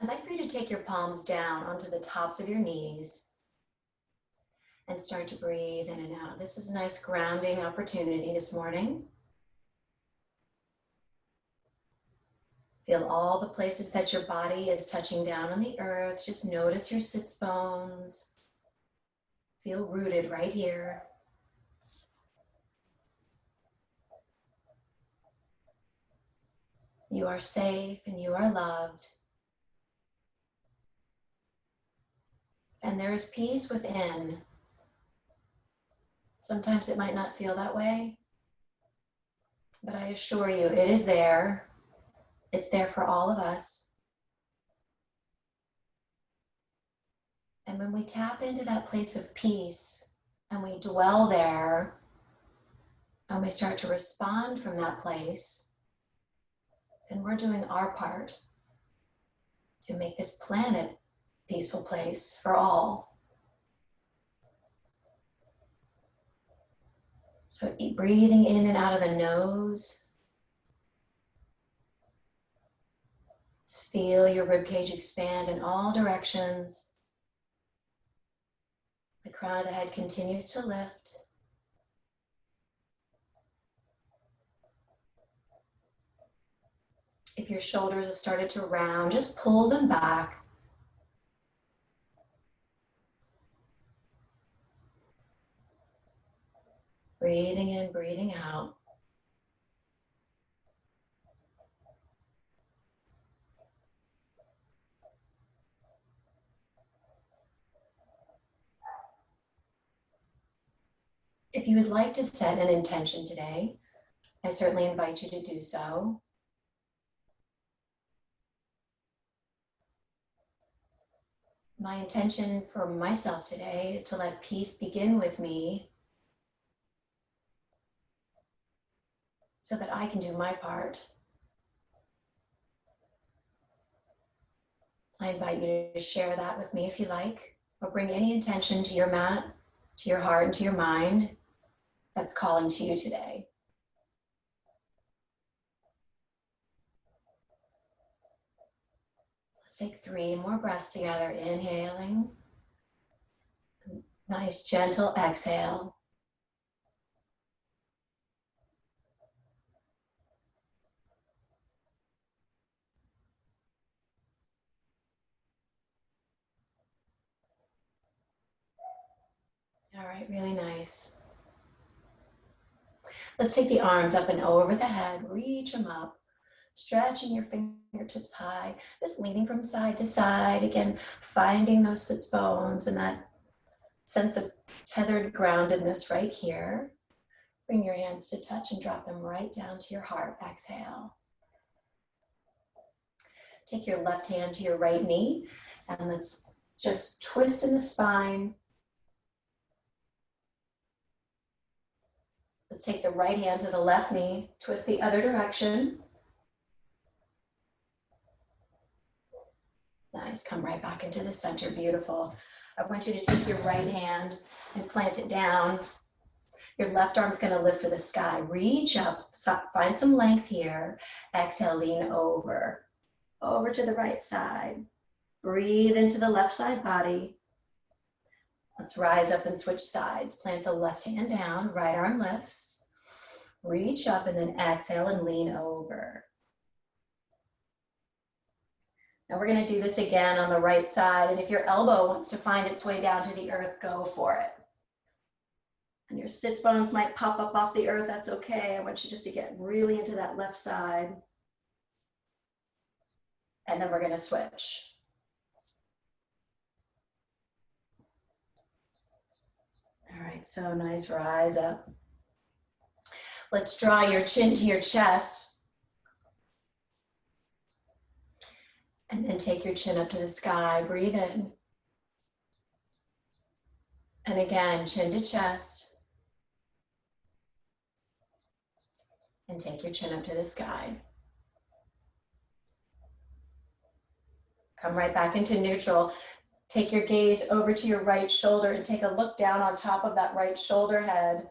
I'd like for you to take your palms down onto the tops of your knees and start to breathe in and out. This is a nice grounding opportunity this morning. Feel all the places that your body is touching down on the earth. Just notice your sits bones. Feel rooted right here. You are safe and you are loved. And there is peace within. Sometimes it might not feel that way, but I assure you it is there. It's there for all of us. And when we tap into that place of peace and we dwell there and we start to respond from that place, then we're doing our part to make this planet a peaceful place for all. So breathing in and out of the nose. Just feel your ribcage expand in all directions. The crown of the head continues to lift. If your shoulders have started to round, just pull them back. Breathing in, breathing out. If you would like to set an intention today, I certainly invite you to do so. My intention for myself today is to let peace begin with me so that I can do my part. I invite you to share that with me if you like, or bring any intention to your mat, to your heart, and to your mind that's calling to you today. Let's take 3 more breaths together. Inhaling. Nice, gentle exhale. All right, really nice. Let's take the arms up and over the head. Reach them up. Stretching your fingertips high, just leaning from side to side. Again, finding those sits bones and that sense of tethered groundedness right here. Bring your hands to touch and drop them right down to your heart. Exhale. Take your left hand to your right knee and let's just twist in the spine. Let's take the right hand to the left knee, twist the other direction. Nice, come right back into the center, beautiful. I want you to take your right hand and plant it down. Your left arm's gonna lift for the sky. Reach up, find some length here. Exhale, lean over to the right side. Breathe into the left side body. Let's rise up and switch sides. Plant the left hand down, right arm lifts. Reach up and then exhale and lean over. Now we're gonna do this again on the right side, and if your elbow wants to find its way down to the earth, go for it. And your sits bones might pop up off the earth, that's okay. I want you just to get really into that left side. And then we're gonna switch. All right, so nice, rise up. Let's draw your chin to your chest. And then take your chin up to the sky, breathe in. And again, chin to chest. And take your chin up to the sky. Come right back into neutral. Take your gaze over to your right shoulder and take a look down on top of that right shoulder head.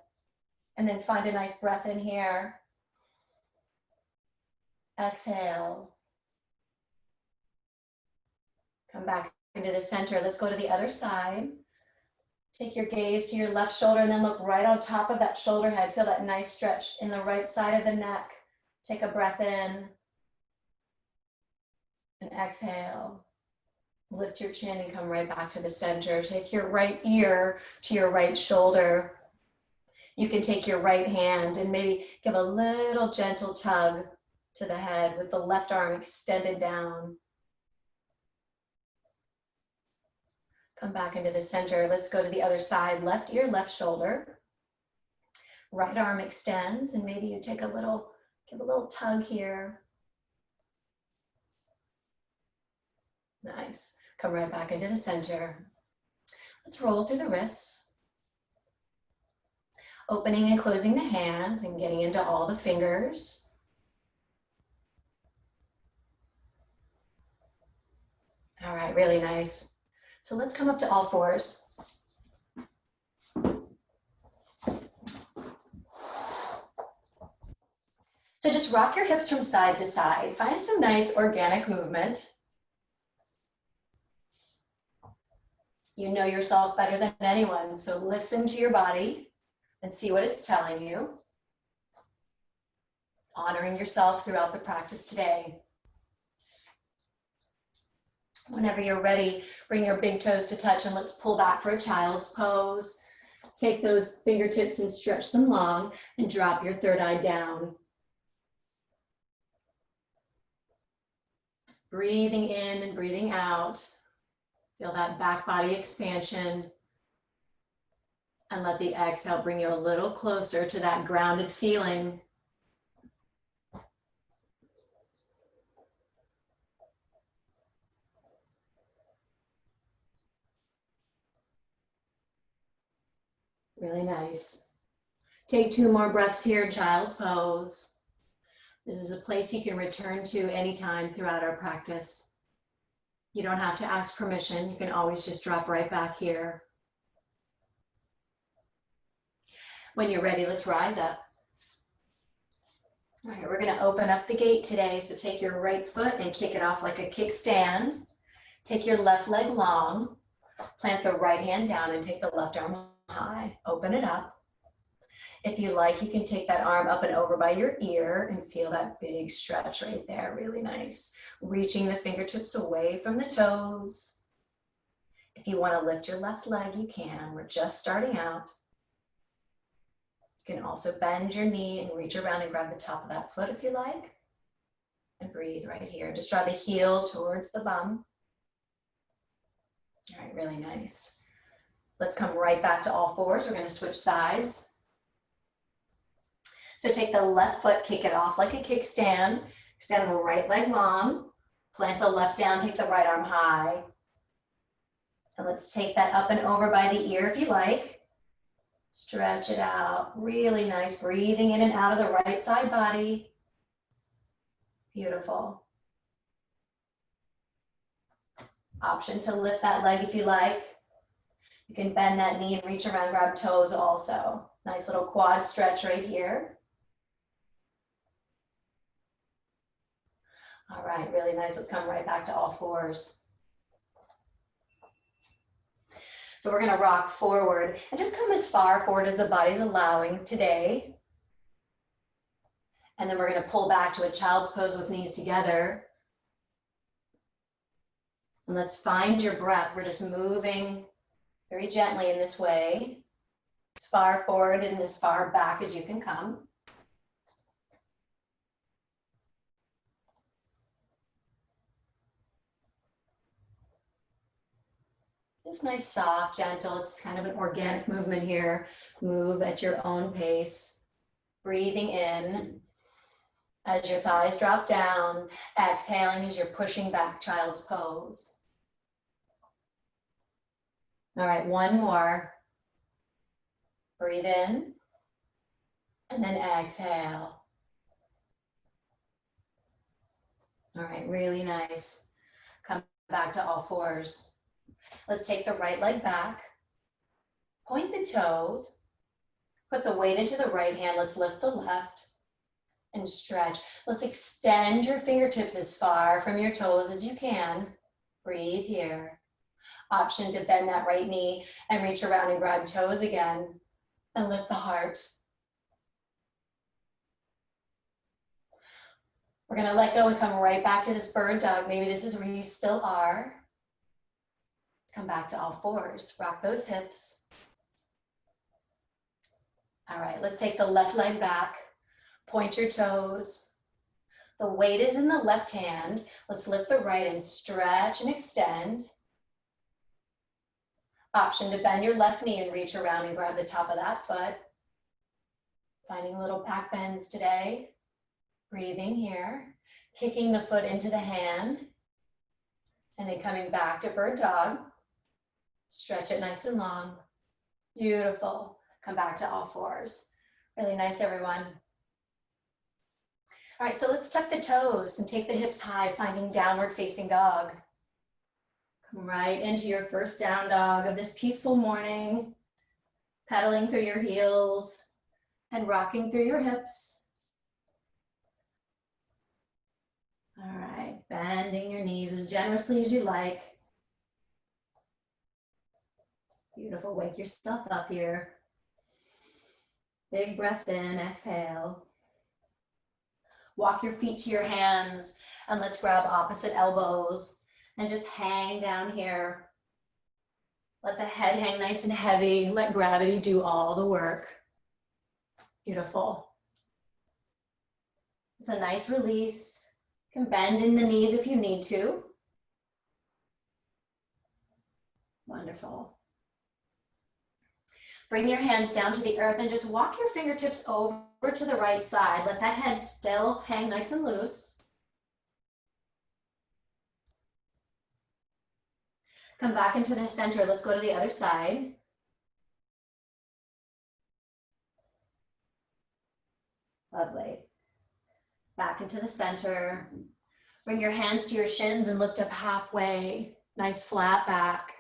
And then find a nice breath in here. Exhale. Come back into the center. Let's go to the other side. Take your gaze to your left shoulder and then look right on top of that shoulder head. Feel that nice stretch in the right side of the neck. Take a breath in and exhale. Lift your chin and come right back to the center. Take your right ear to your right shoulder. You can take your right hand and maybe give a little gentle tug to the head with the left arm extended down. Come back into the center. Let's go to the other side. Left ear, left shoulder. Right arm extends and maybe you take give a little tug here. Nice. Come right back into the center. Let's roll through the wrists. Opening and closing the hands and getting into all the fingers. All right, really nice. So let's come up to all fours. So just rock your hips from side to side. Find some nice organic movement. You know yourself better than anyone, so listen to your body and see what it's telling you. Honoring yourself throughout the practice today. Whenever you're ready, bring your big toes to touch and let's pull back for a child's pose. Take those fingertips and stretch them long and drop your third eye down. Breathing in and breathing out. Feel that back body expansion. And let the exhale bring you a little closer to that grounded feeling. Really nice. Take 2 more breaths here, child's pose. This is a place you can return to anytime throughout our practice. You don't have to ask permission. You can always just drop right back here. When you're ready, let's rise up. All right, we're gonna open up the gate today. So take your right foot and kick it off like a kickstand. Take your left leg long, plant the right hand down and take the left arm high. Open it up. If you like, you can take that arm up and over by your ear and feel that big stretch right there, really nice. Reaching the fingertips away from the toes. If you wanna lift your left leg, you can. We're just starting out. You can also bend your knee and reach around and grab the top of that foot if you like. And breathe right here. Just draw the heel towards the bum. All right, really nice. Let's come right back to all fours. We're gonna switch sides. So take the left foot, kick it off like a kickstand. Extend the right leg long. Plant the left down, take the right arm high. And let's take that up and over by the ear if you like. Stretch it out, really nice. Breathing in and out of the right side body. Beautiful. Option to lift that leg if you like. You can bend that knee and reach around, grab toes also. Nice little quad stretch right here. All right, really nice. Let's come right back to all fours. So we're gonna rock forward and just come as far forward as the body's allowing today. And then we're gonna pull back to a child's pose with knees together. And let's find your breath. We're just moving very gently in this way, as far forward and as far back as you can come. Just nice, soft, gentle. It's kind of an organic movement here. Move at your own pace. Breathing in as your thighs drop down. Exhaling as you're pushing back, child's pose. All right, one more. Breathe in and then exhale. All right, really nice. Come back to all fours. Let's take the right leg back. Point the toes. Put the weight into the right hand. Let's lift the left and stretch. Let's extend your fingertips as far from your toes as you can. Breathe here. Option to bend that right knee and reach around and grab toes again and lift the heart. We're gonna let go and come right back to this bird dog. Maybe this is where you still are. Come back to all fours. Rock those hips. All right, let's take the left leg back. Point your toes. The weight is in the left hand. Let's lift the right and stretch and extend. Option to bend your left knee and reach around and grab the top of that foot. Finding little back bends today. Breathing here. Kicking the foot into the hand. And then coming back to bird dog. Stretch it nice and long. Beautiful. Come back to all fours. Really nice, everyone. All right, so let's tuck the toes and take the hips high, finding downward facing dog. Come right into your first down dog of this peaceful morning, pedaling through your heels and rocking through your hips. All right, bending your knees as generously as you like. Beautiful, wake yourself up here. Big breath in, exhale. Walk your feet to your hands and let's grab opposite elbows and just hang down here. Let the head hang nice and heavy. Let gravity do all the work. Beautiful. It's a nice release. You can bend in the knees if you need to. Wonderful. Bring your hands down to the earth and just walk your fingertips over to the right side. Let that head still hang nice and loose. Come back into the center. Let's go to the other side. Lovely. Back into the center. Bring your hands to your shins and lift up halfway. Nice flat back.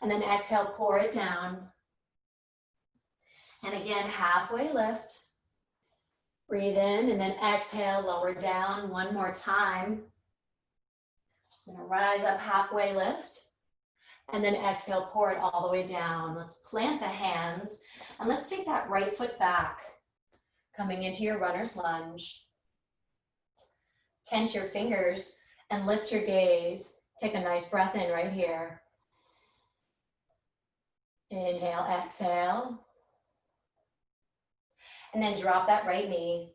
And then exhale, pour it down. And again, halfway lift. Breathe in and then exhale, lower down one more time. I'm gonna rise up, halfway lift. And then exhale, pour it all the way down. Let's plant the hands and let's take that right foot back. Coming into your runner's lunge. Tense your fingers and lift your gaze. Take a nice breath in right here. Inhale, exhale. And then drop that right knee.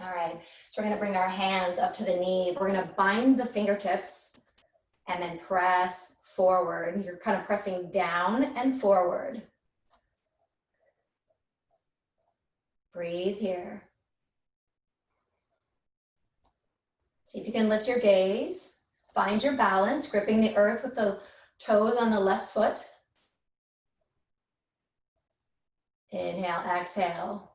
All right, so we're gonna bring our hands up to the knee. We're gonna bind the fingertips and then press forward. You're kind of pressing down and forward. Breathe here. See if you can lift your gaze. Find your balance, gripping the earth with the toes on the left foot. Inhale, exhale.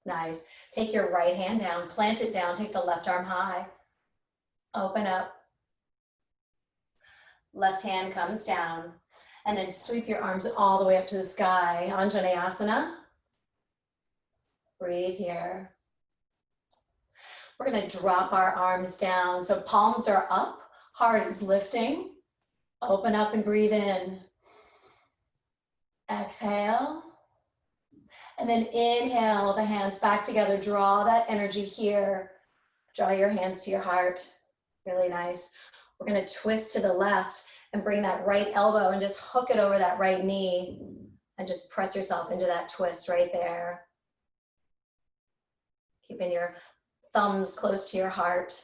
Nice. Take your right hand down, plant it down, take the left arm high. Open up. Left hand comes down, and then sweep your arms all the way up to the sky. Anjaneyasana. Breathe here. We're gonna drop our arms down. So palms are up, heart is lifting. Open up and breathe in. Exhale. And then inhale the hands back together. Draw that energy here. Draw your hands to your heart. Really nice. We're gonna twist to the left and bring that right elbow and just hook it over that right knee and just press yourself into that twist right there. Keeping your thumbs close to your heart.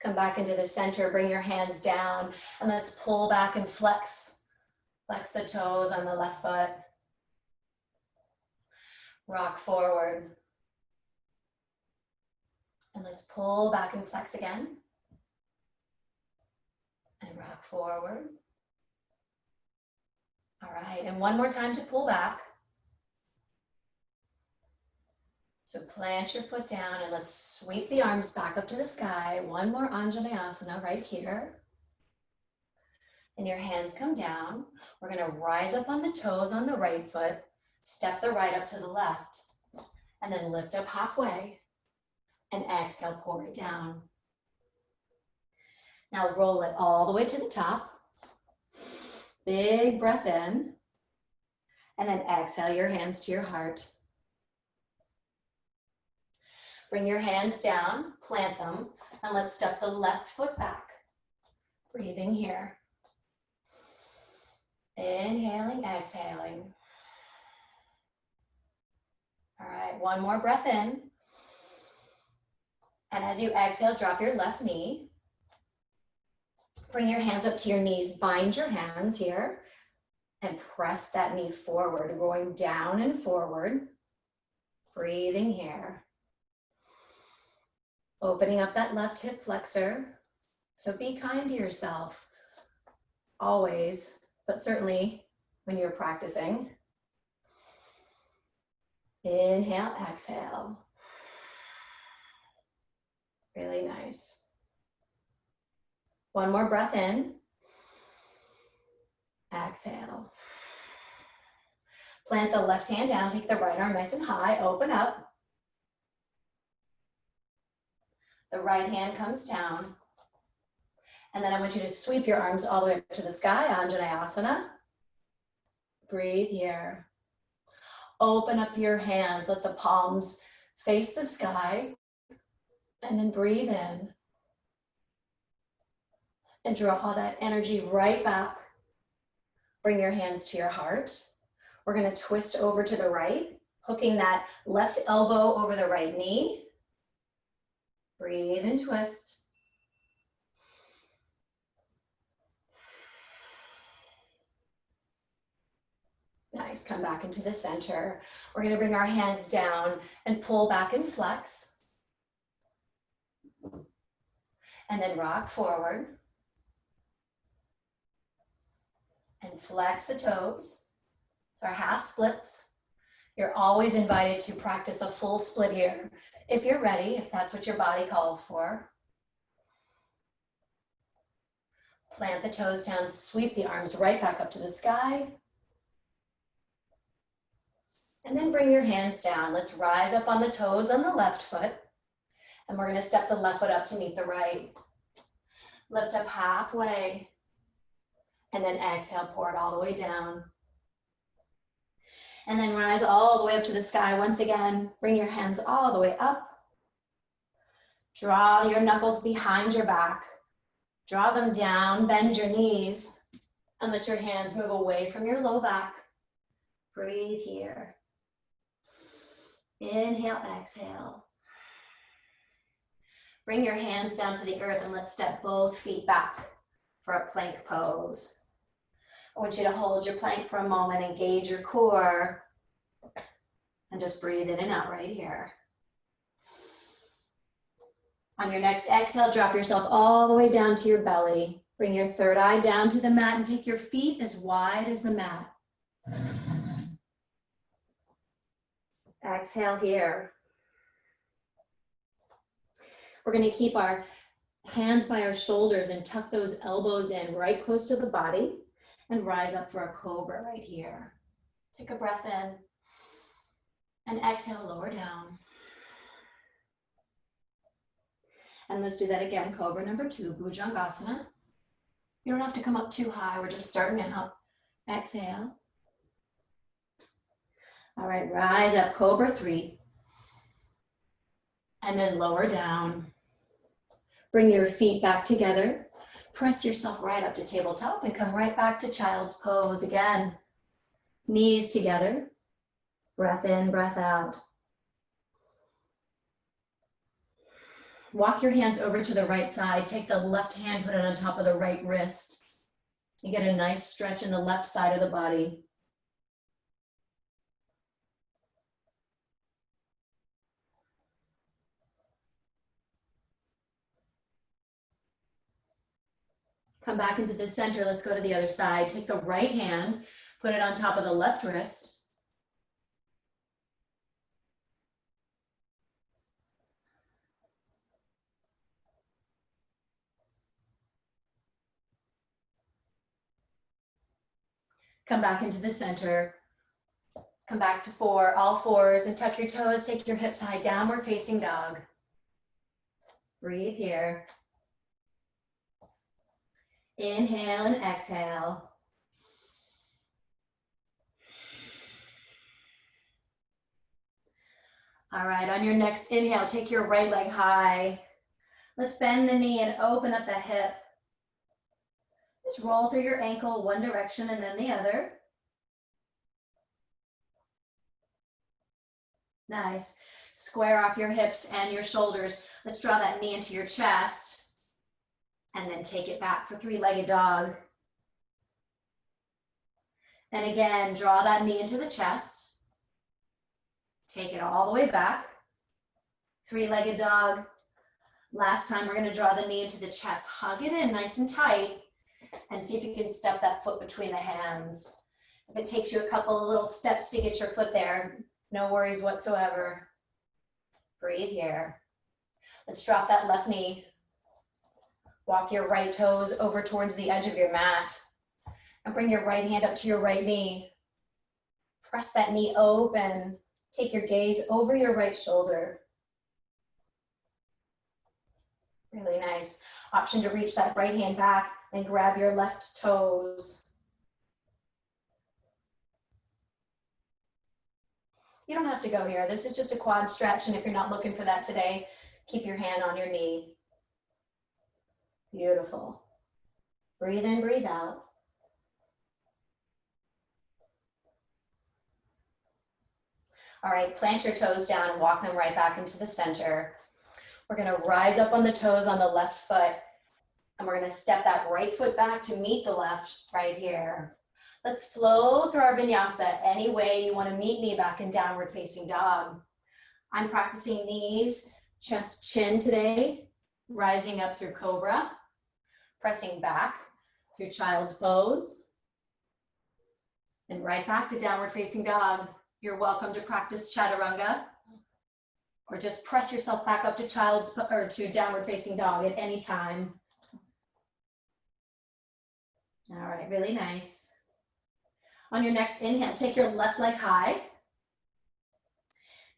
Come back into the center, bring your hands down, and let's pull back and flex. Flex the toes on the left foot. Rock forward. And let's pull back and flex again. And rock forward. All right, and one more time to pull back. So plant your foot down and let's sweep the arms back up to the sky. One more Anjaneyasana right here. And your hands come down. We're gonna rise up on the toes on the right foot, step the right up to the left, and then lift up halfway. And exhale, pour it down. Now roll it all the way to the top. Big breath in. And then exhale your hands to your heart. Bring your hands down, plant them, and let's step the left foot back. Breathing here. Inhaling, exhaling. All right, one more breath in. And as you exhale, drop your left knee. Bring your hands up to your knees. Bind your hands here and press that knee forward, going down and forward. Breathing here. Opening up that left hip flexor. So be kind to yourself, always, but certainly when you're practicing. Inhale, exhale. Really nice. One more breath in. Exhale. Plant the left hand down, take the right arm nice and high, open up. The right hand comes down. And then I want you to sweep your arms all the way up to the sky, Anjaneyasana. Breathe here. Open up your hands, let the palms face the sky, and then breathe in. And draw that energy right back. Bring your hands to your heart. We're gonna twist over to the right, hooking that left elbow over the right knee. Breathe and twist. Nice, come back into the center. We're gonna bring our hands down and pull back and flex. And then rock forward. And flex the toes. So our half splits. You're always invited to practice a full split here if you're ready, if that's what your body calls for. Plant the toes down, sweep the arms right back up to the sky. And then bring your hands down. Let's rise up on the toes on the left foot. And we're gonna step the left foot up to meet the right. Lift up halfway. And then exhale, pour it all the way down. And then rise all the way up to the sky. Once again, bring your hands all the way up. Draw your knuckles behind your back. Draw them down, bend your knees, and let your hands move away from your low back. Breathe here. Inhale, exhale. Bring your hands down to the earth and let's step both feet back for a plank pose. I want you to hold your plank for a moment, engage your core, and just breathe in and out right here. On your next exhale, drop yourself all the way down to your belly. Bring your third eye down to the mat and take your feet as wide as the mat. Exhale here. We're going to keep our hands by our shoulders and tuck those elbows in right close to the body. And rise up for a cobra right here. Take a breath in and exhale, lower down. And let's do that again, cobra number 2, Bhujangasana. You don't have to come up too high, we're just starting out. Exhale. All right, rise up, cobra 3. And then lower down. Bring your feet back together. Press yourself right up to tabletop and come right back to child's pose again. Knees together. Breath in, breath out. Walk your hands over to the right side. Take the left hand, put it on top of the right wrist. You get a nice stretch in the left side of the body. Come back into the center. Let's go to the other side. Take the right hand, put it on top of the left wrist. Come back into the center. Let's come back to 4, all fours, and tuck your toes. Take your hips high, downward facing dog. Breathe here. Inhale and exhale. All right, on your next inhale, take your right leg high. Let's bend the knee and open up that hip. Just roll through your ankle one direction and then the other. Nice. Square off your hips and your shoulders. Let's draw that knee into your chest and then take it back for three-legged dog. And again, draw that knee into the chest. Take it all the way back. Three-legged dog. Last time, we're going to draw the knee into the chest. Hug it in nice and tight and see if you can step that foot between the hands. If it takes you a couple of little steps to get your foot there, no worries whatsoever. Breathe here. Let's drop that left knee. Walk your right toes over towards the edge of your mat and bring your right hand up to your right knee. Press that knee open. Take your gaze over your right shoulder. Really nice. Option to reach that right hand back and grab your left toes. You don't have to go here. This is just a quad stretch, and if you're not looking for that today, keep your hand on your knee. Beautiful. Breathe in, breathe out. All right, plant your toes down and walk them right back into the center. We're gonna rise up on the toes on the left foot, and we're gonna step that right foot back to meet the left right here. Let's flow through our vinyasa any way you wanna meet me back in downward facing dog. I'm practicing knees, chest, chin today, rising up through cobra, pressing back through child's pose, and right back to downward facing dog. You're welcome to practice chaturanga, or just press yourself back up to to downward facing dog at any time. All right, really nice. On your next inhale, take your left leg high.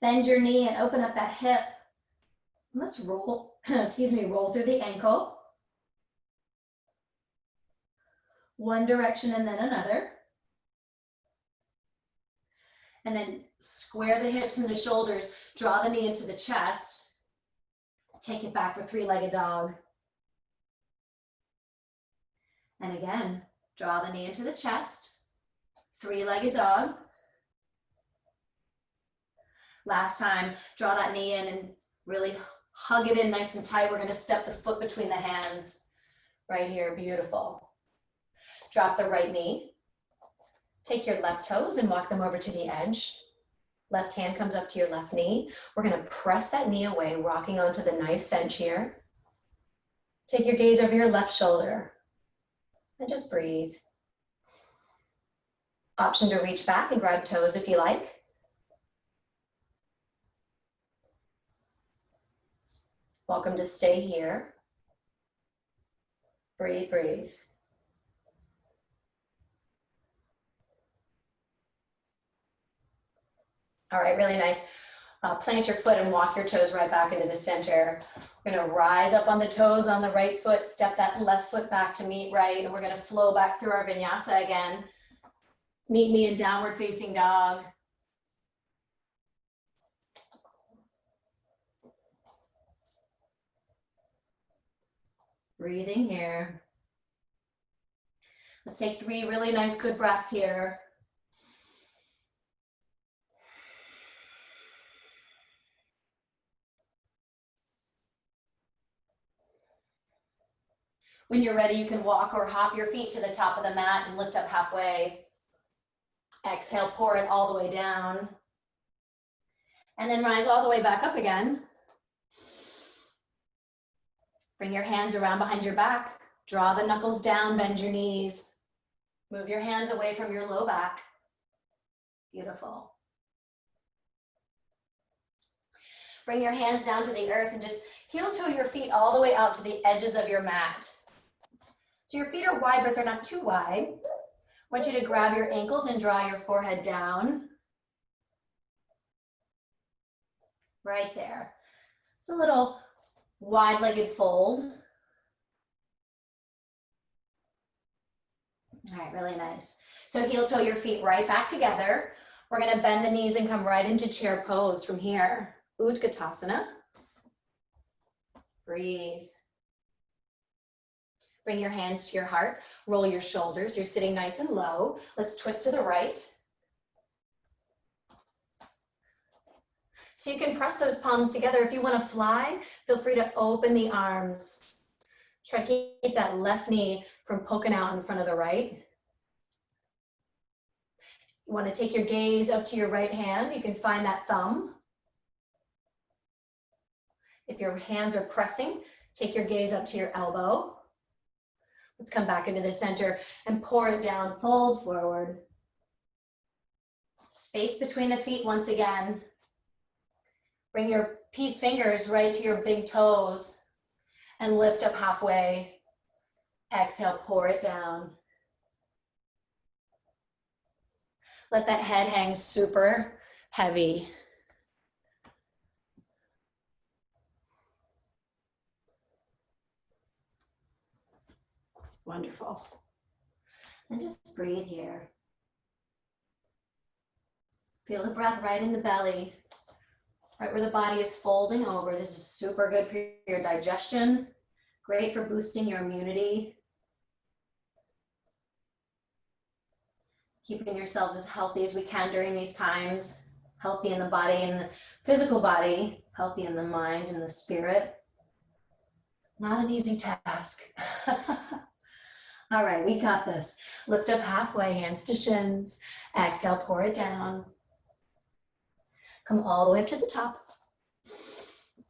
Bend your knee and open up that hip. Let's roll, roll through the ankle. One direction and then another. And then square the hips and the shoulders, draw the knee into the chest. Take it back for three-legged dog. And again, draw the knee into the chest, three-legged dog. Last time, draw that knee in and really hug it in nice and tight. We're gonna step the foot between the hands right here, beautiful. Drop the right knee. Take your left toes and walk them over to the edge. Left hand comes up to your left knee. We're gonna press that knee away, rocking onto the knife's edge here. Take your gaze over your left shoulder and just breathe. Option to reach back and grab toes if you like. Welcome to stay here. Breathe, breathe. All right, really nice. Plant your foot and walk your toes right back into the center. We're gonna rise up on the toes on the right foot, step that left foot back to meet right, and we're gonna flow back through our vinyasa again. Meet me in downward facing dog. Breathing here. Let's take 3 really nice good breaths here. When you're ready, you can walk or hop your feet to the top of the mat and lift up halfway. Exhale, pour it all the way down. And then rise all the way back up again. Bring your hands around behind your back. Draw the knuckles down, bend your knees. Move your hands away from your low back. Beautiful. Bring your hands down to the earth and just heel toe your feet all the way out to the edges of your mat. So your feet are wide, but they're not too wide. I want you to grab your ankles and draw your forehead down. Right there. It's a little Wide-legged fold. All right, really nice. So heel toe your feet right back together. We're gonna bend the knees and come right into chair pose from here. Utkatasana. Breathe. Bring your hands to your heart. Roll your shoulders. You're sitting nice and low. Let's twist to the right. So you can press those palms together. If you want to fly, feel free to open the arms. Try to keep that left knee from poking out in front of the right. You want to take your gaze up to your right hand. You can find that thumb. If your hands are pressing, take your gaze up to your elbow. Let's come back into the center and pour it down, fold forward. Space between the feet once again. Bring your peace fingers right to your big toes and lift up halfway. Exhale, pour it down. Let that head hang super heavy. Wonderful. And just breathe here. Feel the breath right in the belly, right where the body is folding over. This is super good for your digestion, great for boosting your immunity. Keeping yourselves as healthy as we can during these times, healthy in the body and the physical body, healthy in the mind and the spirit. Not an easy task. All right, we got this. Lift up halfway, hands to shins. Exhale, pour it down. Come all the way up to the top.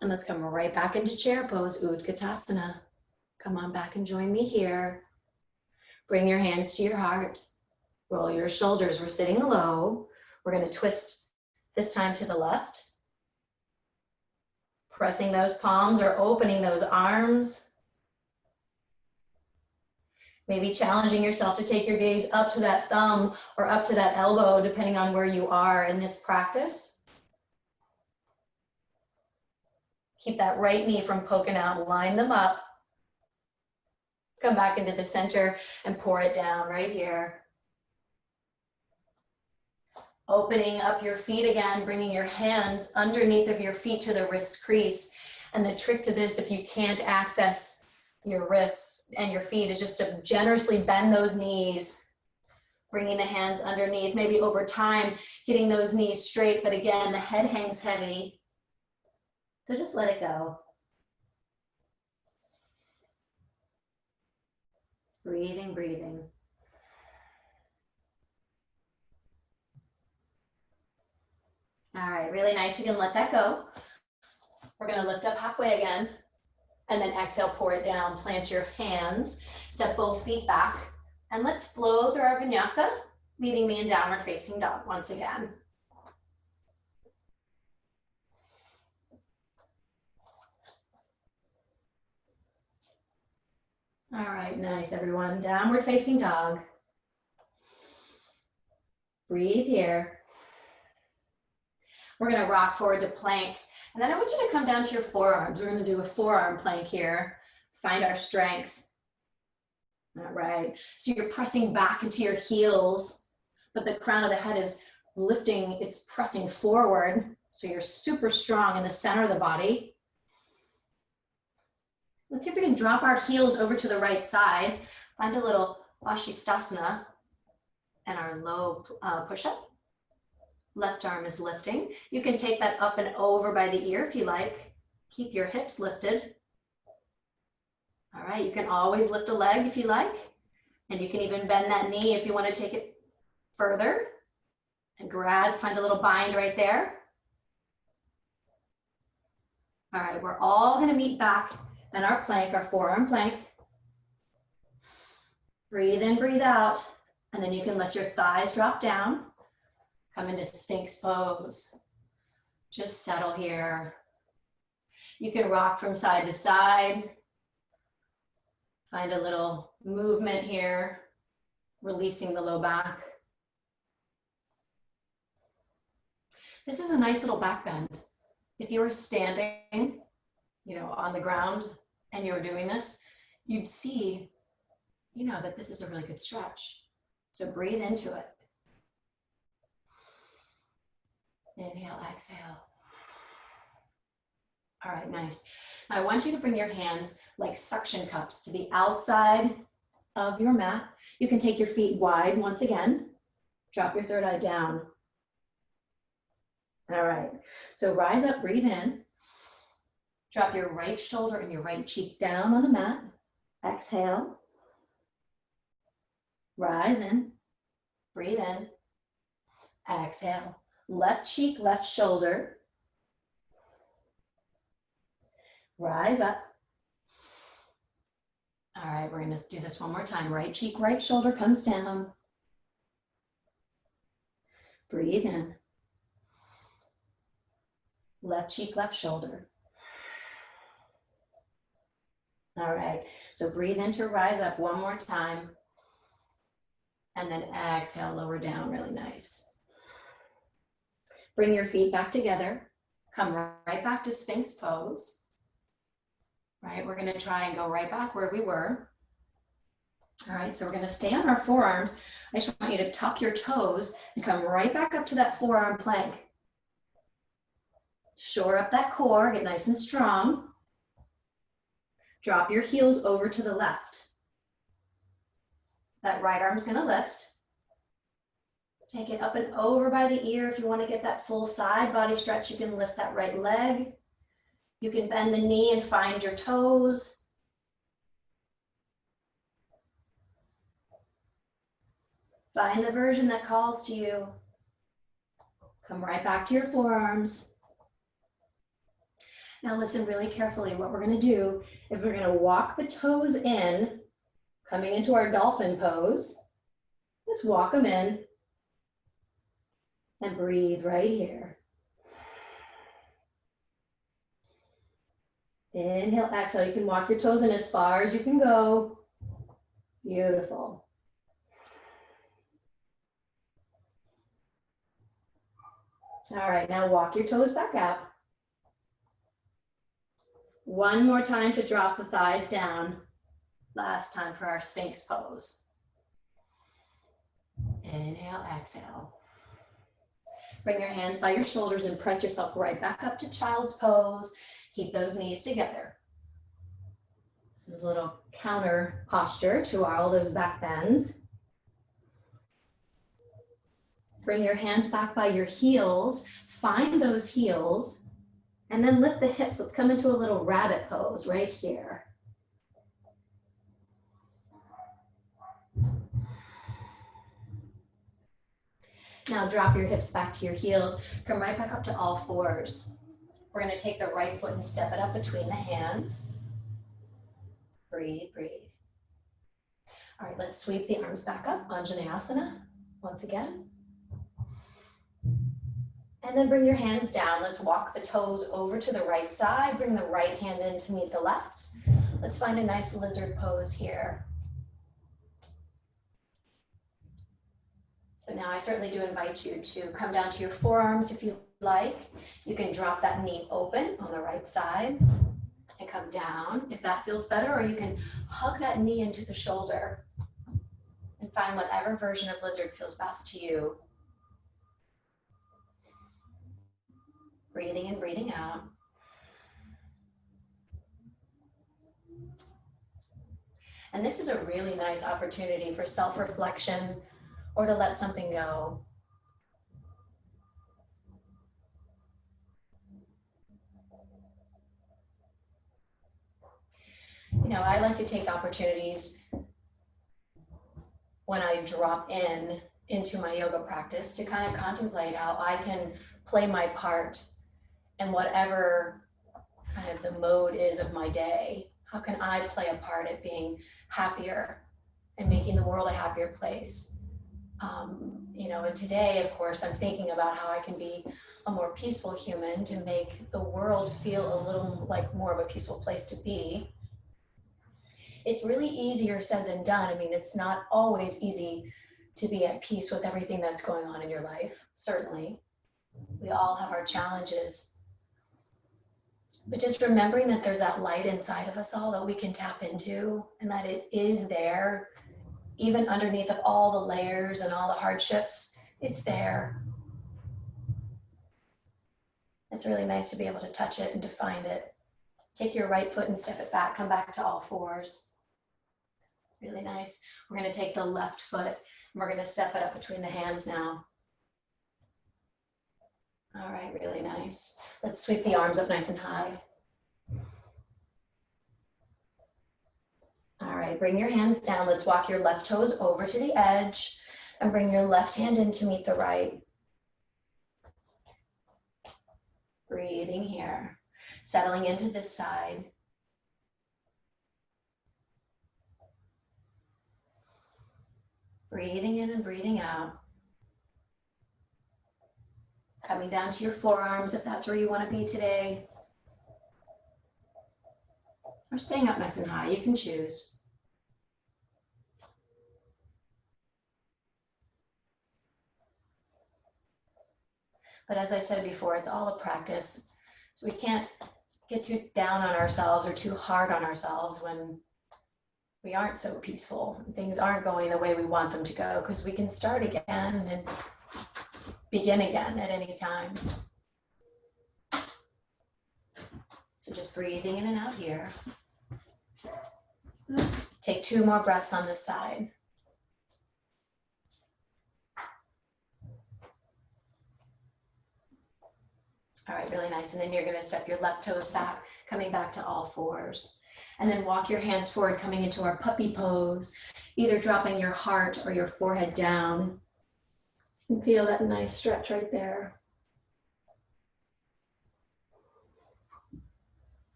And let's come right back into chair pose, Utkatasana. Come on back and join me here. Bring your hands to your heart. Roll your shoulders. We're sitting low. We're going to twist this time to the left. Pressing those palms or opening those arms. Maybe challenging yourself to take your gaze up to that thumb or up to that elbow, depending on where you are in this practice. Keep that right knee from poking out, line them up. Come back into the center and pour it down right here. Opening up your feet again, bringing your hands underneath of your feet to the wrist crease. And the trick to this, if you can't access your wrists and your feet, is just to generously bend those knees, bringing the hands underneath, maybe over time, getting those knees straight. But again, the head hangs heavy. So just let it go. Breathing, breathing. All right, really nice. You can let that go. We're going to lift up halfway again. And then exhale, pour it down. Plant your hands. Step both feet back. And let's flow through our vinyasa, meeting me in downward facing dog once again. All right, nice, everyone. Downward facing dog. Breathe here. We're going to rock forward to plank. And then I want you to come down to your forearms. We're going to do a forearm plank here. Find our strength. All right. So you're pressing back into your heels, but the crown of the head is lifting. It's pressing forward. So you're super strong in the center of the body. Let's see if we can drop our heels over to the right side. Find a little Vashisthasana and our low push-up. Left arm is lifting. You can take that up and over by the ear if you like. Keep your hips lifted. All right, you can always lift a leg if you like. And you can even bend that knee if you want to take it further. And find a little bind right there. All right, we're all going to meet back in our plank, our forearm plank. Breathe in, breathe out. And then you can let your thighs drop down. Come into Sphinx pose. Just settle here. You can rock from side to side. Find a little movement here, releasing the low back. This is a nice little back bend. If you were standing, on the ground and you're doing this, you'd see, that this is a really good stretch. So breathe into it. Inhale, exhale. All right, nice. Now I want you to bring your hands like suction cups to the outside of your mat. You can take your feet wide once again. Drop your third eye down. All right, so rise up, breathe in. Drop your right shoulder and your right cheek down on the mat. Exhale. Rise in, breathe in. Exhale. Left cheek, left shoulder. Rise up. All right, we're gonna do this one more time. Right cheek, right shoulder comes down. Breathe in. Left cheek, left shoulder. All right, so breathe in to rise up one more time. And then exhale, lower down, really nice. Bring your feet back together. Come right back to Sphinx pose. Right, we're gonna try and go right back where we were. All right, so we're gonna stay on our forearms. I just want you to tuck your toes and come right back up to that forearm plank. Shore up that core, get nice and strong. Drop your heels over to the left. That right arm's gonna lift. Take it up and over by the ear. If you wanna get that full side body stretch, you can lift that right leg. You can bend the knee and find your toes. Find the version that calls to you. Come right back to your forearms. Now listen really carefully. What we're gonna do is we're gonna walk the toes in, coming into our dolphin pose. Just walk them in and breathe right here. Inhale, exhale. You can walk your toes in as far as you can go. Beautiful. All right, now walk your toes back out. One more time to drop the thighs down. Last time for our Sphinx pose. Inhale, exhale. Bring your hands by your shoulders and press yourself right back up to child's pose. Keep those knees together. This is a little counter posture to all those back bends. Bring your hands back by your heels. Find those heels. And then lift the hips. Let's come into a little rabbit pose right here. Now drop your hips back to your heels. Come right back up to all fours. We're going to take the right foot and step it up between the hands. Breathe, breathe. All right, let's sweep the arms back up, Anjaneyasana, once again. And then bring your hands down. Let's walk the toes over to the right side. Bring the right hand in to meet the left. Let's find a nice lizard pose here. So now I certainly do invite you to come down to your forearms if you like. You can drop that knee open on the right side and come down if that feels better, or you can hug that knee into the shoulder and find whatever version of lizard feels best to you. Breathing in, breathing out. And this is a really nice opportunity for self-reflection or to let something go. I like to take opportunities when I drop into my yoga practice to kind of contemplate how I can play my part in whatever kind of the mode is of my day. How can I play a part at being happier and making the world a happier place? And today, of course, I'm thinking about how I can be a more peaceful human to make the world feel a little like more of a peaceful place to be. It's really easier said than done. I mean, it's not always easy to be at peace with everything that's going on in your life, certainly. We all have our challenges. But just remembering that there's that light inside of us all that we can tap into, and that it is there, even underneath of all the layers and all the hardships, it's there. It's really nice to be able to touch it and to find it. Take your right foot and step it back, come back to all fours. Really nice. We're gonna take the left foot and we're gonna step it up between the hands now. All right, really nice. Let's sweep the arms up nice and high. All right, bring your hands down. Let's walk your left toes over to the edge and bring your left hand in to meet the right. Breathing here, settling into this side. Breathing in and breathing out. Coming down to your forearms if that's where you want to be today. Or staying up nice and high, you can choose. But as I said before, it's all a practice. So we can't get too down on ourselves or too hard on ourselves when we aren't so peaceful. Things aren't going the way we want them to go, because we can start again and begin again at any time. So just breathing in and out here. Take 2 more breaths on this side. All right, really nice. And then you're going to step your left toes back, coming back to all fours. And then walk your hands forward, coming into our puppy pose, either dropping your heart or your forehead down. And feel that nice stretch right there.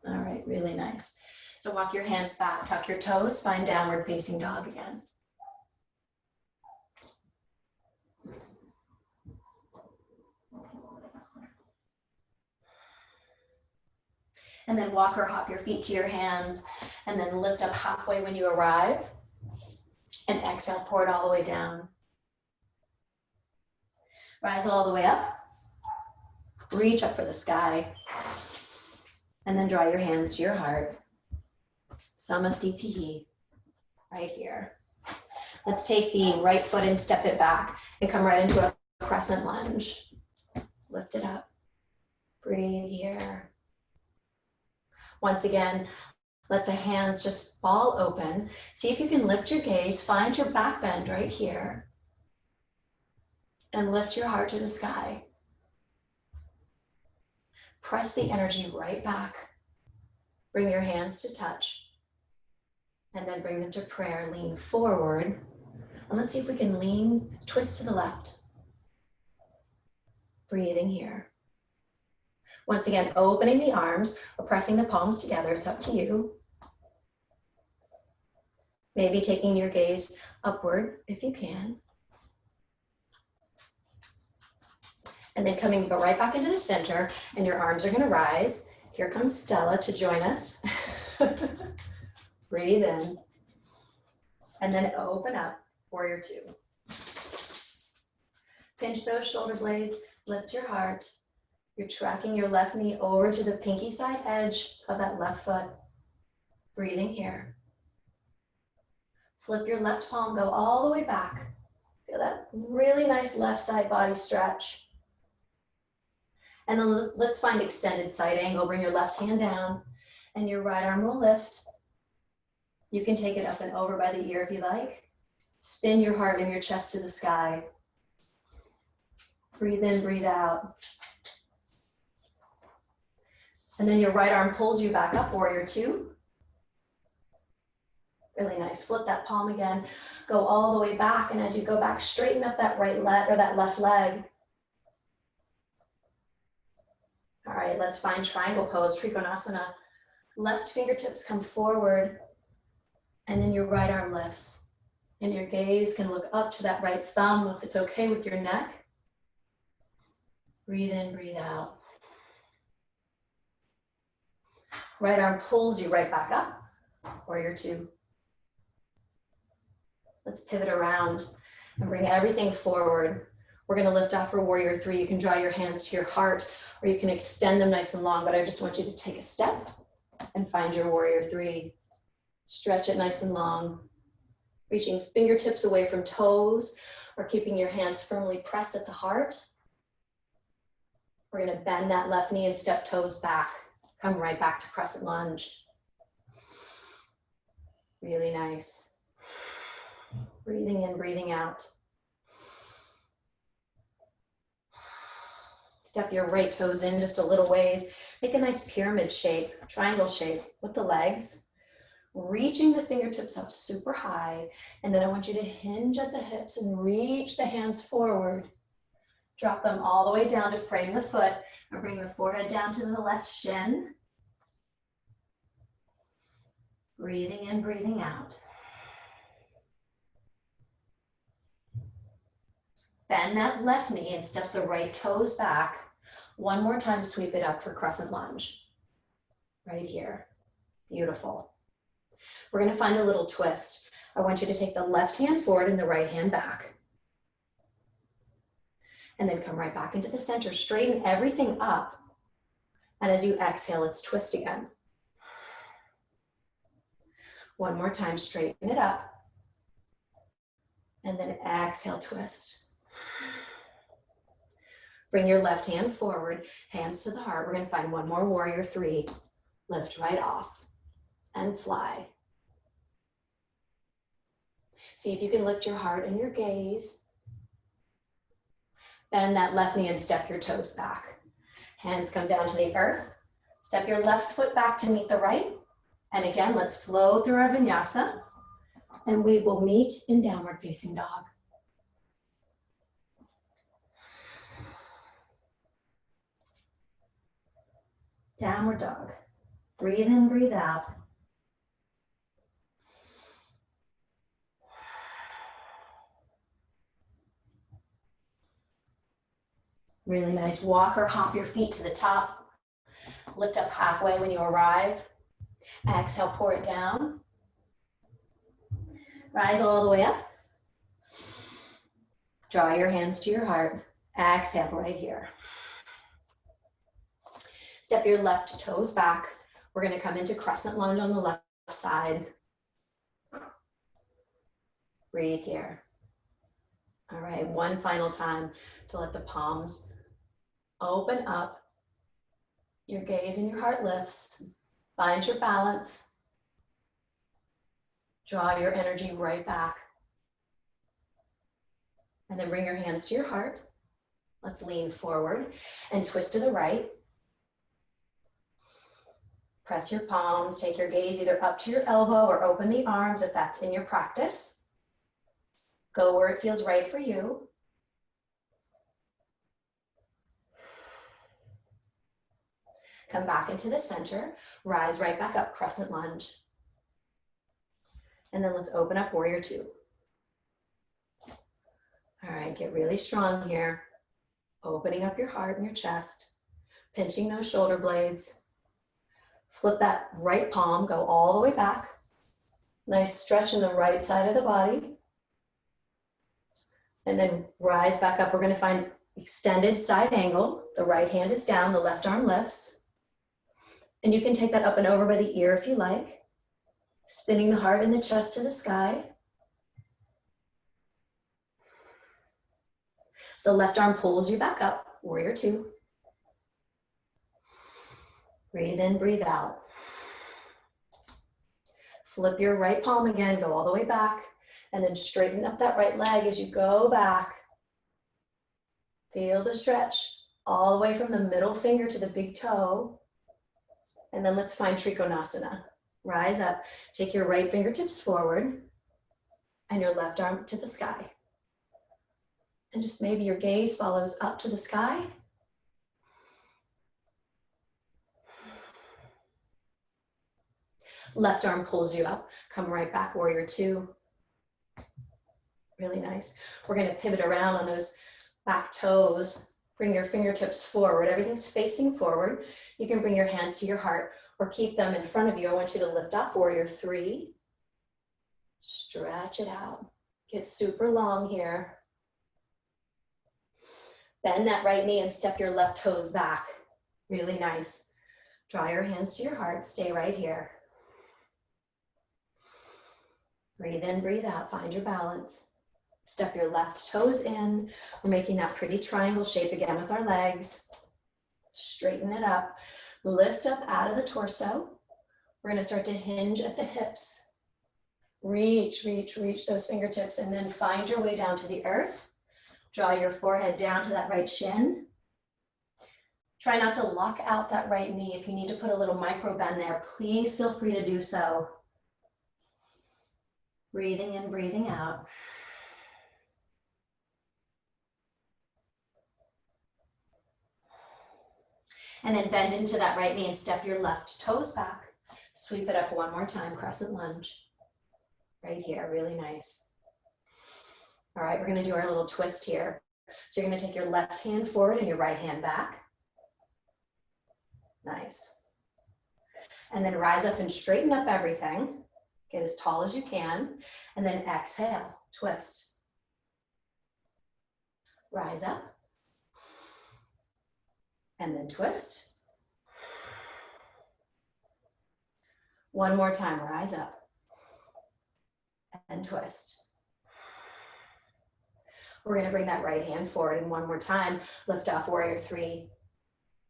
All right, really nice. So walk your hands back, tuck your toes, find downward facing dog again. And then walk or hop your feet to your hands, and then lift up halfway when you arrive. And exhale, pour it all the way down. Rise all the way up. Reach up for the sky. And then draw your hands to your heart. Samastitihi, right here. Let's take the right foot and step it back and come right into a crescent lunge. Lift it up. Breathe here. Once again, let the hands just fall open. See if you can lift your gaze, find your back bend right here, and lift your heart to the sky. Press the energy right back. Bring your hands to touch, and then bring them to prayer. Lean forward, and let's see if we can lean, twist to the left. Breathing here. Once again, opening the arms or pressing the palms together, it's up to you. Maybe taking your gaze upward if you can. And then coming right back into the center, and your arms are gonna rise. Here comes Stella to join us. Breathe in. And then open up, warrior 2. Pinch those shoulder blades, lift your heart. You're tracking your left knee over to the pinky side edge of that left foot. Breathing here. Flip your left palm, go all the way back. Feel that really nice left side body stretch. And then let's find extended side angle. Bring your left hand down and your right arm will lift. You can take it up and over by the ear if you like. Spin your heart and your chest to the sky. Breathe in, breathe out. And then your right arm pulls you back up, warrior 2. Really nice. Flip that palm again. Go all the way back, and as you go back, straighten up that right leg or that left leg. All right, let's find triangle pose, Trikonasana. Left fingertips come forward, and then your right arm lifts. And your gaze can look up to that right thumb if it's okay with your neck. Breathe in, breathe out. Right arm pulls you right back up, warrior 2. Let's pivot around and bring everything forward. We're gonna lift off for warrior three. You can draw your hands to your heart or you can extend them nice and long, but I just want you to take a step and find your warrior three. Stretch it nice and long, reaching fingertips away from toes or keeping your hands firmly pressed at the heart. We're gonna bend that left knee and step toes back. Come right back to crescent lunge. Really nice. Breathing in, breathing out. Step your right toes in just a little ways. Make a nice pyramid shape, triangle shape with the legs. Reaching the fingertips up super high. And then I want you to hinge at the hips and reach the hands forward. Drop them all the way down to frame the foot and bring the forehead down to the left shin. Breathing in, breathing out. Bend that left knee and step the right toes back. One more time, sweep it up for crescent lunge. Right here. Beautiful. We're gonna find a little twist. I want you to take the left hand forward and the right hand back. And then come right back into the center. Straighten everything up. And as you exhale, let's twist again. One more time, straighten it up. And then exhale, twist. Bring your left hand forward, hands to the heart. We're gonna find one more warrior three. Lift right off and fly. See if you can lift your heart and your gaze. Bend that left knee and step your toes back. Hands come down to the earth. Step your left foot back to meet the right. And again, let's flow through our vinyasa. And we will meet in downward facing dog. Downward dog. Breathe in, breathe out. Really nice. Walk or hop your feet to the top. Lift up halfway when you arrive. Exhale, pour it down. Rise all the way up. Draw your hands to your heart. Exhale right here. Step your left toes back. We're gonna come into crescent lunge on the left side. Breathe here. All right, one final time to let the palms open up. Your gaze and your heart lifts. Find your balance. Draw your energy right back. And then bring your hands to your heart. Let's lean forward and twist to the right. Press your palms, take your gaze either up to your elbow or open the arms if that's in your practice. Go where it feels right for you. Come back into the center, rise right back up, crescent lunge. And then let's open up warrior two. All right, get really strong here. Opening up your heart and your chest, pinching those shoulder blades. Flip that right palm, go all the way back. Nice stretch in the right side of the body. And then rise back up. We're gonna find extended side angle. The right hand is down, the left arm lifts. And you can take that up and over by the ear if you like. Spinning the heart and the chest to the sky. The left arm pulls you back up, warrior two. Breathe in, breathe out. Flip your right palm again, go all the way back, and then straighten up that right leg as you go back. Feel the stretch all the way from the middle finger to the big toe. And then let's find Trikonasana. Rise up, take your right fingertips forward and your left arm to the sky. And just maybe your gaze follows up to the sky. Left arm pulls you up, come right back, warrior two. Really nice. We're gonna pivot around on those back toes. Bring your fingertips forward, everything's facing forward. You can bring your hands to your heart or keep them in front of you. I want you to lift off warrior three. Stretch it out. Get super long here. Bend that right knee and step your left toes back. Really nice. Draw your hands to your heart. Stay right here. Breathe in, breathe out. Find your balance. Step your left toes in. We're making that pretty triangle shape again with our legs. Straighten it up. Lift up out of the torso. We're going to start to hinge at the hips. Reach, reach, reach those fingertips, and then find your way down to the earth. Draw your forehead down to that right shin. Try not to lock out that right knee. If you need to put a little micro bend there, please feel free to do so. Breathing in, breathing out. And then bend into that right knee and step your left toes back. Sweep it up one more time, crescent lunge. Right here, really nice. All right, we're gonna do our little twist here. So you're gonna take your left hand forward and your right hand back. Nice. And then rise up and straighten up everything. Get as tall as you can. And then exhale, twist. Rise up. And then twist. One more time, rise up. And twist. We're gonna bring that right hand forward, and one more time, lift off warrior three.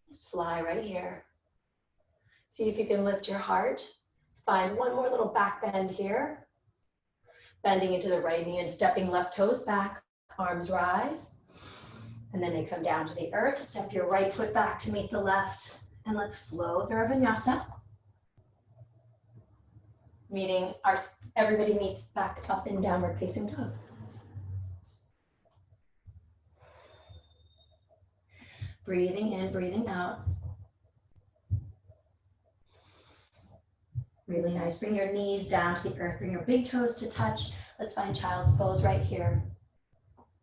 Just fly right here. See if you can lift your heart. Find one more little back bend here. Bending into the right knee and stepping left toes back, arms rise. And then they come down to the earth. Step your right foot back to meet the left. And let's flow through our vinyasa. Meeting everybody meets back up in downward facing dog. Breathing in, breathing out. Really nice. Bring your knees down to the earth. Bring your big toes to touch. Let's find child's pose right here.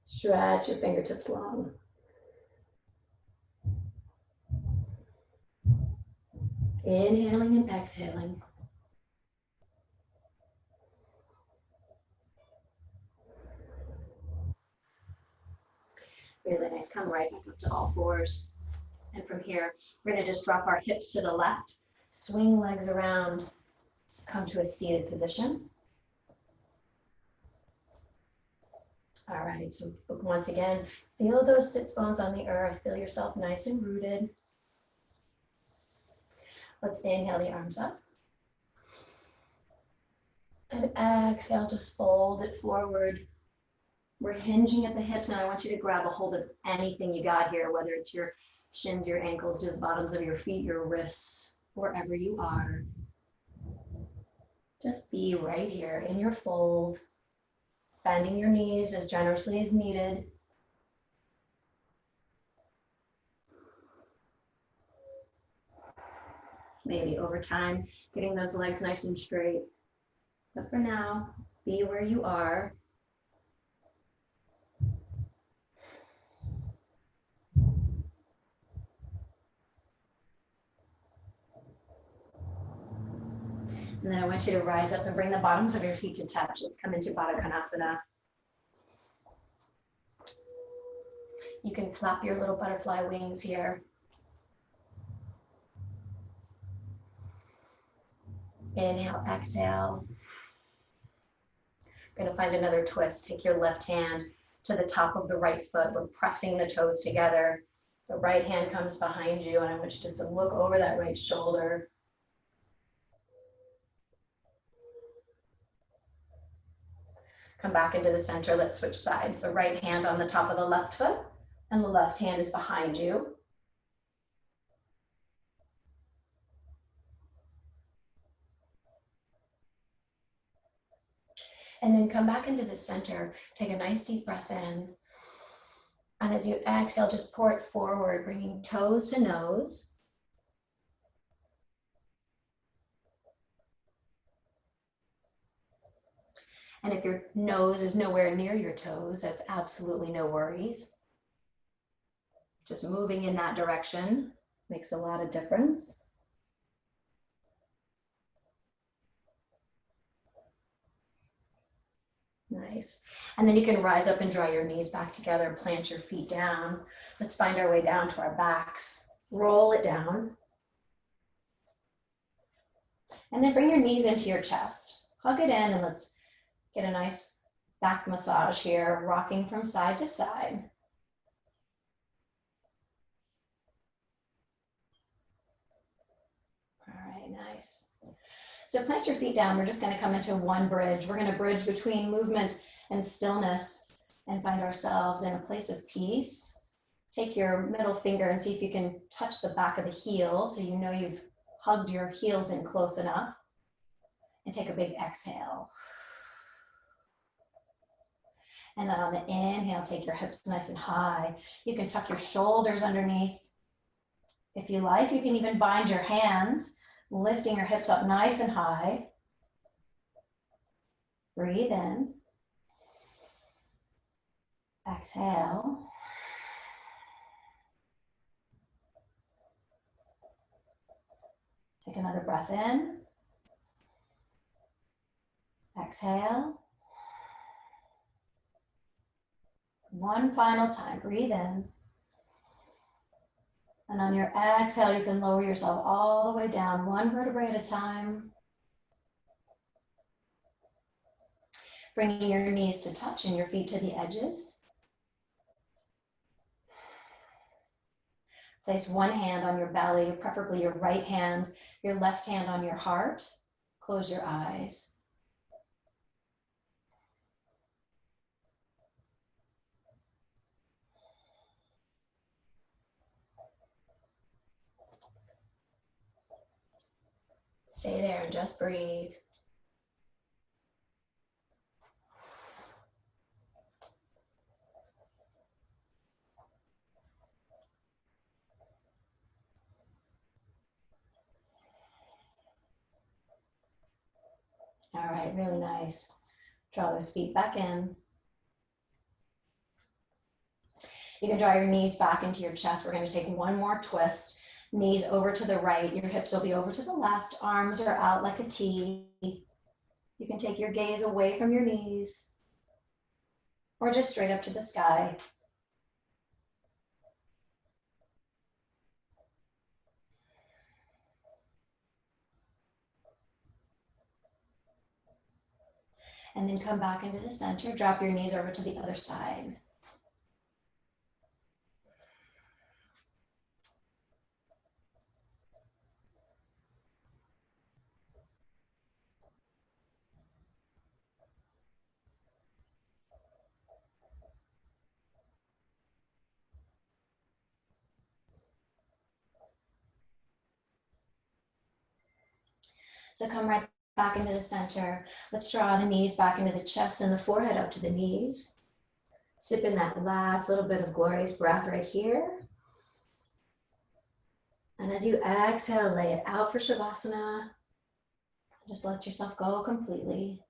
Stretch your fingertips long. Inhaling and exhaling. Really nice. Come right back up to all fours. And from here, we're going to just drop our hips to the left, swing legs around, come to a seated position. All right, so once again, feel those sits bones on the earth. Feel yourself nice and rooted. Let's inhale the arms up. And exhale, just fold it forward. We're hinging at the hips, and I want you to grab a hold of anything you got here, whether it's your shins, your ankles, the bottoms of your feet, your wrists, wherever you are. Just be right here in your fold, bending your knees as generously as needed. Maybe over time, getting those legs nice and straight. But for now, be where you are. And then I want you to rise up and bring the bottoms of your feet to touch. Let's come into Baddha Konasana. You can flap your little butterfly wings here. Inhale, exhale. Going to find another twist. Take your left hand to the top of the right foot. We're pressing the toes together. The right hand comes behind you, and I want you just to look over that right shoulder. Come back into the center. Let's switch sides. The right hand on the top of the left foot, and the left hand is behind you. And then come back into the center. Take a nice deep breath in. And as you exhale, just pour it forward, bringing toes to nose. And if your nose is nowhere near your toes, that's absolutely no worries. Just moving in that direction makes a lot of difference. Nice. Nice. And then you can rise up and draw your knees back together, plant your feet down. Let's find our way down to our backs. Roll it down. And then bring your knees into your chest. Hug it in and let's get a nice back massage here, rocking from side to side. All right, nice. So plant your feet down. We're just going to come into one bridge. We're going to bridge between movement and stillness and find ourselves in a place of peace. Take your middle finger and see if you can touch the back of the heel so you know you've hugged your heels in close enough. And take a big exhale. And then on the inhale, take your hips nice and high. You can tuck your shoulders underneath. If you like, you can even bind your hands, lifting your hips up nice and high. Breathe in. Exhale. Take another breath in. Exhale. One final time, breathe in. And on your exhale, you can lower yourself all the way down, one vertebrae at a time. Bringing your knees to touch and your feet to the edges. Place one hand on your belly, preferably your right hand, your left hand on your heart. Close your eyes. Stay there and just breathe. All right, really nice. Draw those feet back in. You can draw your knees back into your chest. We're going to take one more twist. Knees over to the right. Your hips will be over to the left. Arms are out like a T. You can take your gaze away from your knees or just straight up to the sky. And then come back into the center. Drop your knees over to the other side. So come right back into the center. Let's draw the knees back into the chest and the forehead up to the knees. Sip in that last little bit of glorious breath right here. And as you exhale, lay it out for Shavasana. Just let yourself go completely.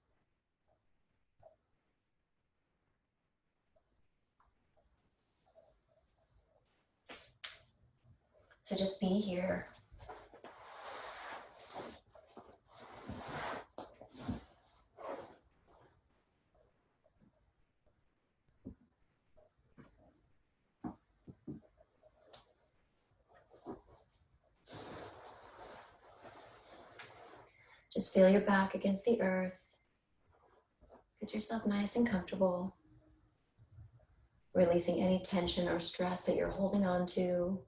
So just be here. Just feel your back against the earth. Get yourself nice and comfortable. Releasing any tension or stress that you're holding on to.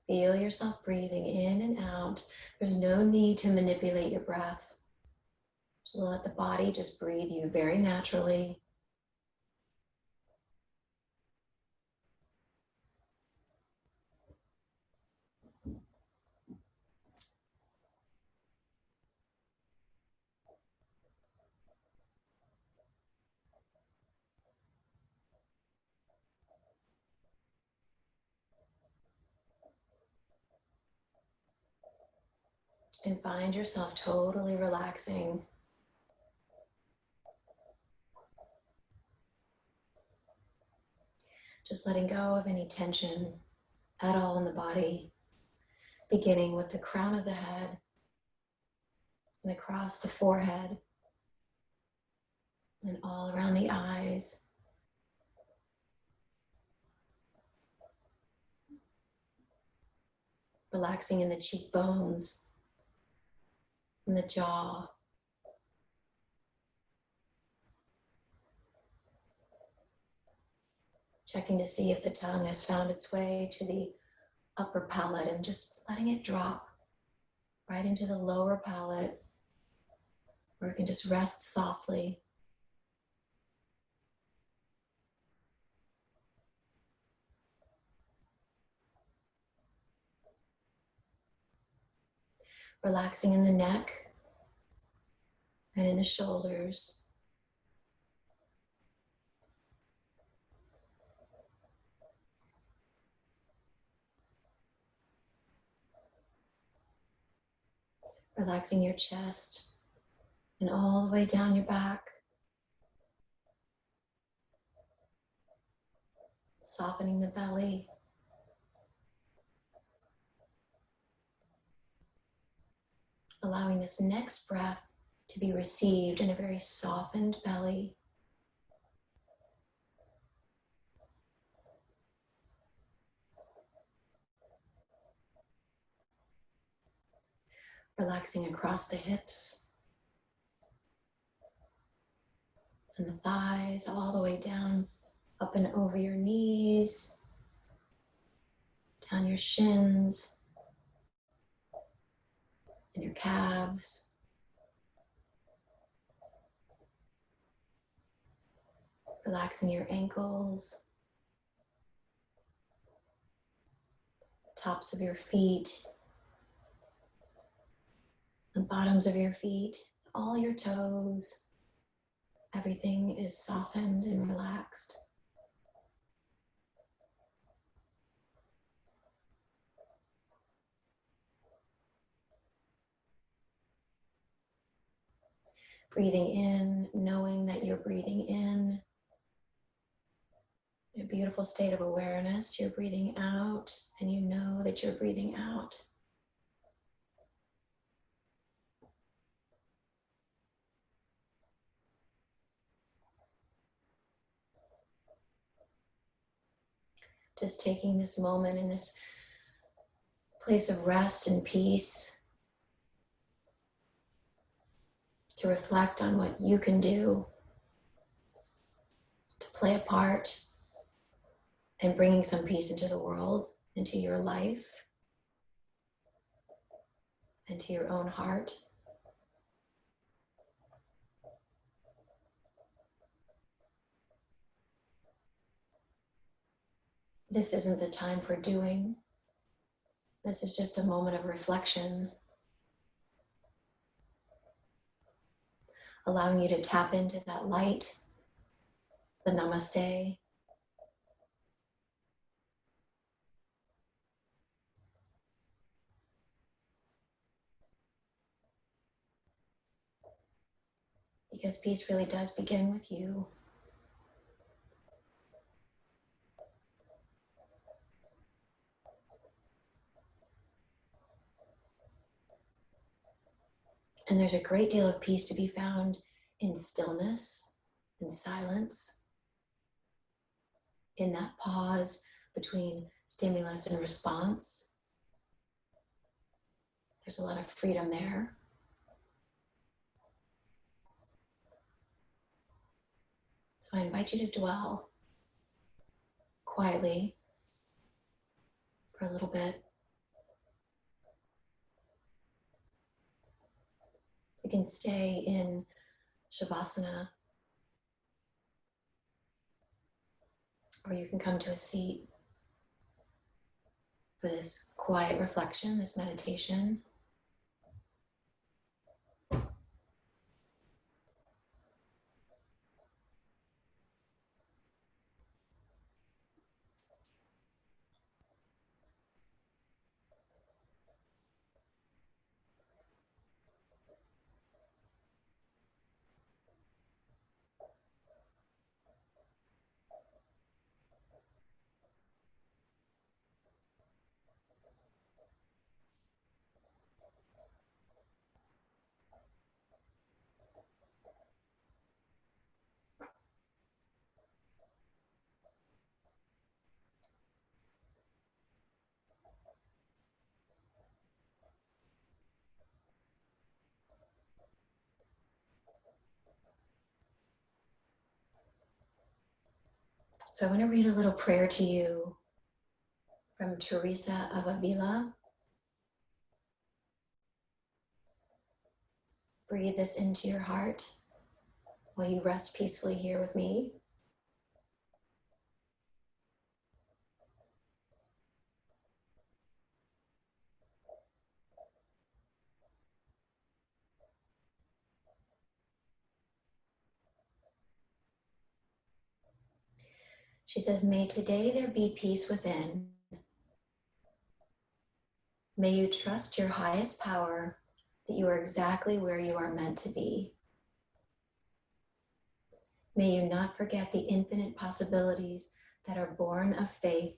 Feel yourself breathing in and out. There's no need to manipulate your breath. Just let the body just breathe you very naturally. And find yourself totally relaxing. Just letting go of any tension at all in the body, beginning with the crown of the head and across the forehead and all around the eyes. Relaxing in the cheekbones and the jaw. Checking to see if the tongue has found its way to the upper palate and just letting it drop right into the lower palate, where it can just rest softly. Relaxing in the neck and in the shoulders. Relaxing your chest and all the way down your back. Softening the belly. Allowing this next breath to be received in a very softened belly. Relaxing across the hips and the thighs, all the way down, up and over your knees, down your shins, and your calves. Relaxing your ankles, tops of your feet, the bottoms of your feet, all your toes. Everything is softened and relaxed. Breathing in, knowing that you're breathing in. A beautiful state of awareness. You're breathing out and you know that you're breathing out. Just taking this moment in this place of rest and peace to reflect on what you can do to play a part in bringing some peace into the world, into your life, into your own heart. This isn't the time for doing. This is just a moment of reflection, allowing you to tap into that light, the namaste. Because peace really does begin with you. And there's a great deal of peace to be found in stillness, in silence, in that pause between stimulus and response. There's a lot of freedom there. So I invite you to dwell quietly for a little bit. You can stay in Shavasana, or you can come to a seat for this quiet reflection, this meditation. So I want to read a little prayer to you from Teresa of Avila. Breathe this into your heart while you rest peacefully here with me. She says, may today there be peace within. May you trust your highest power that you are exactly where you are meant to be. May you not forget the infinite possibilities that are born of faith.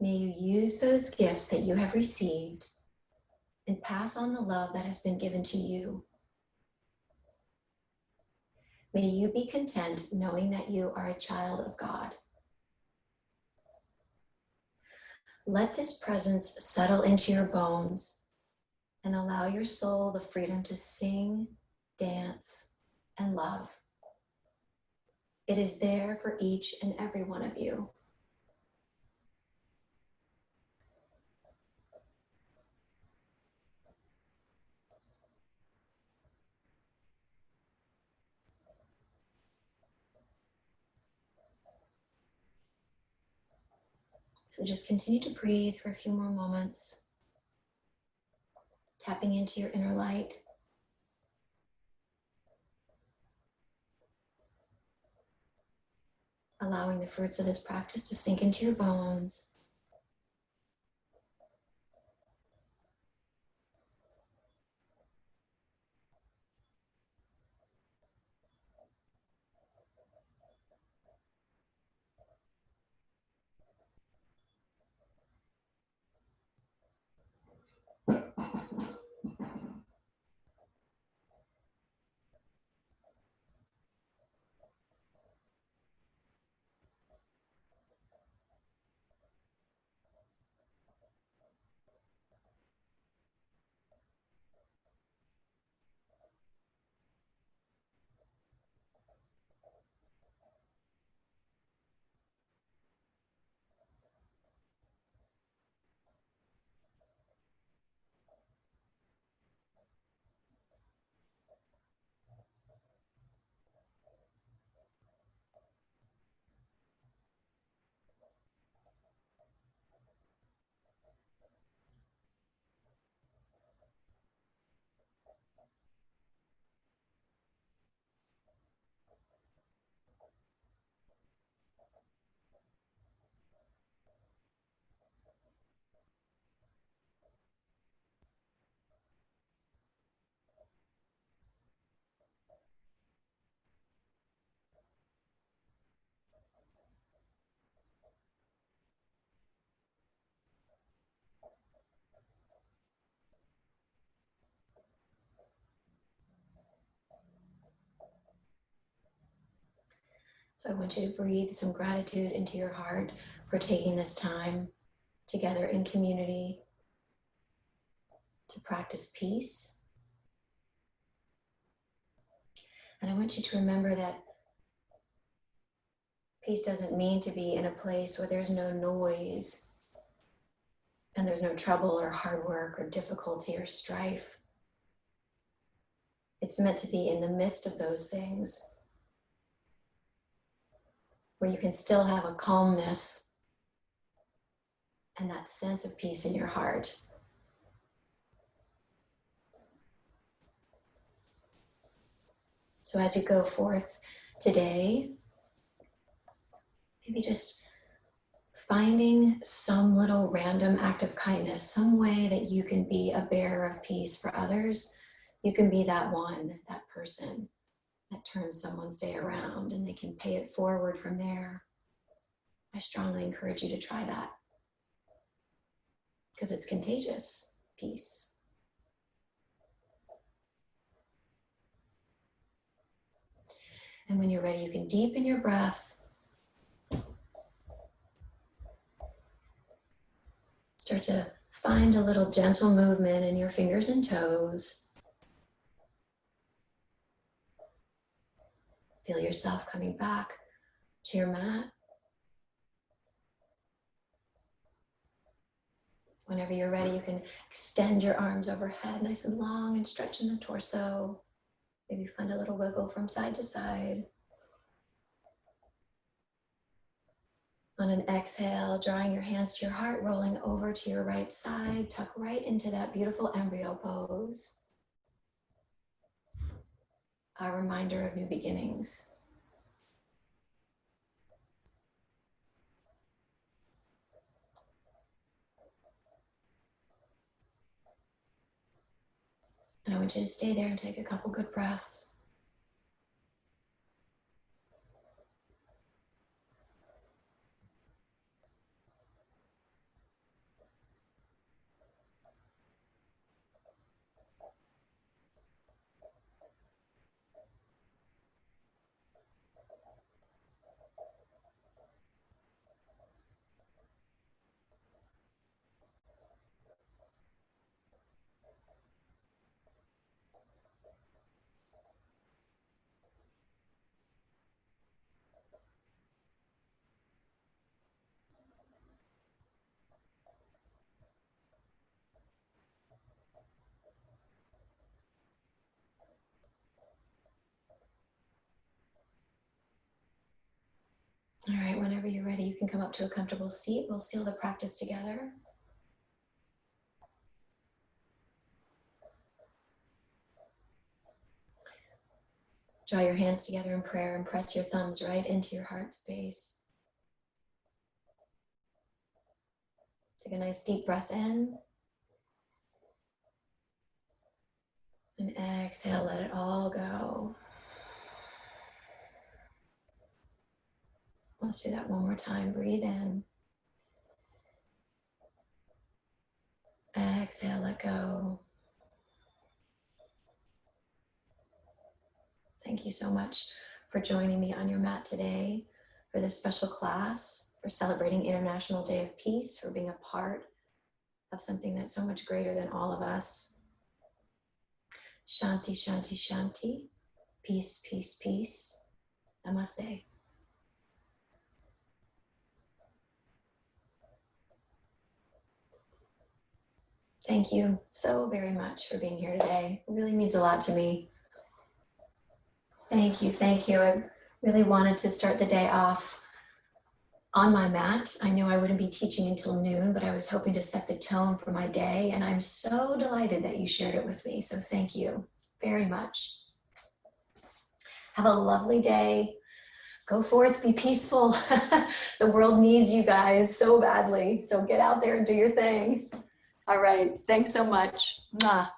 May you use those gifts that you have received and pass on the love that has been given to you. May you be content knowing that you are a child of God. Let this presence settle into your bones and allow your soul the freedom to sing, dance, and love. It is there for each and every one of you. So just continue to breathe for a few more moments, tapping into your inner light. Allowing the fruits of this practice to sink into your bones. So I want you to breathe some gratitude into your heart for taking this time together in community to practice peace. And I want you to remember that peace doesn't mean to be in a place where there's no noise and there's no trouble or hard work or difficulty or strife. It's meant to be in the midst of those things where you can still have a calmness and that sense of peace in your heart. So as you go forth today, maybe just finding some little random act of kindness, some way that you can be a bearer of peace for others. You can be that one, that person that turns someone's day around and they can pay it forward from there. I strongly encourage you to try that because it's contagious, peace. And when you're ready, you can deepen your breath. Start to find a little gentle movement in your fingers and toes. Feel yourself coming back to your mat. Whenever you're ready, you can extend your arms overhead, nice and long, and stretch in the torso. Maybe find a little wiggle from side to side. On an exhale, drawing your hands to your heart, rolling over to your right side, tuck right into that beautiful embryo pose. Our reminder of new beginnings. And I want you to stay there and take a couple good breaths. All right, whenever you're ready, you can come up to a comfortable seat. We'll seal the practice together. Draw your hands together in prayer and press your thumbs right into your heart space. Take a nice deep breath in. And exhale, let it all go. Let's do that one more time. Breathe in. Exhale, let go. Thank you so much for joining me on your mat today for this special class, for celebrating International Day of Peace, for being a part of something that's so much greater than all of us. Shanti, Shanti, Shanti. Peace, peace, peace. Namaste. Thank you so very much for being here today. It really means a lot to me. Thank you, thank you. I really wanted to start the day off on my mat. I knew I wouldn't be teaching until noon, but I was hoping to set the tone for my day, and I'm so delighted that you shared it with me. So thank you very much. Have a lovely day. Go forth, be peaceful. The world needs you guys so badly. So get out there and do your thing. All right, thanks so much. Mwah.